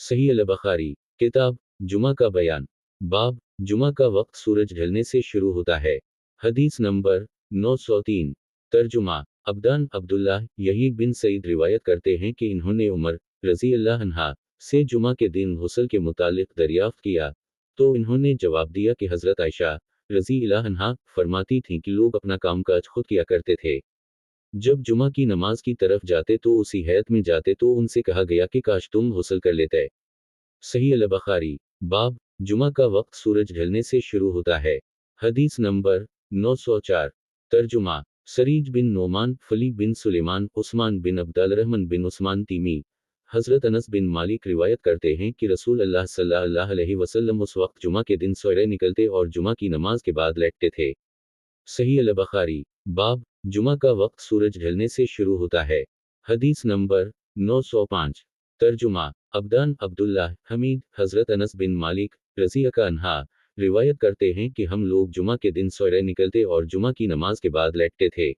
सही अल-बखारी। किताब जुमा का बयान। बाब जुमा का वक्त सूरज ढलने से शुरू होता है। हदीस नंबर 903। तर्जुमा अब्दान अब्दुल्लाह यही बिन सईद रिवायत करते हैं कि इन्होंने उमर रजी अल्लाह अन्हा से जुमा के दिन गुस्ल के मुतालिक दरियाफ्त किया, तो इन्होंने जवाब दिया कि हज़रत आयशा रजी अल्लाह अन्हा फरमाती थीं कि लोग अपना कामकाज खुद किया करते थे। जब जुमा की नमाज की तरफ जाते तो उसी हैत में जाते तो उनसे कहा गया कि काश तुम गुस्ल कर लेते। सही अल-बखारी। बाब जुमा का वक्त सूरज ढलने से शुरू होता है। हदीस नंबर 904। तर्जुमा सरीज बिन नोमान फली बिन सुलेमान उस्मान बिन अब्दुलरहमान बिन उस्मान तीमी हज़रत अनस बिन मालिक रिवायत करते हैं कि रसूल अल्लाह सल्लल्लाहु अलैहि वसल्लम उस वक्त जुमा के दिन सोए निकलते और जुमा की नमाज के बाद लेटते थे। सही अल-बखारी। बाब जुमा का वक्त सूरज ढलने से शुरू होता है। हदीस नंबर 905। तर्जुमा अब्दान अब्दुल्लाह हमीद हज़रत अनस बिन मालिक रज़ी अल्लाह अन्हा रिवायत करते हैं कि हम लोग जुमा के दिन सोए निकलते और जुमा की नमाज के बाद लेटते थे।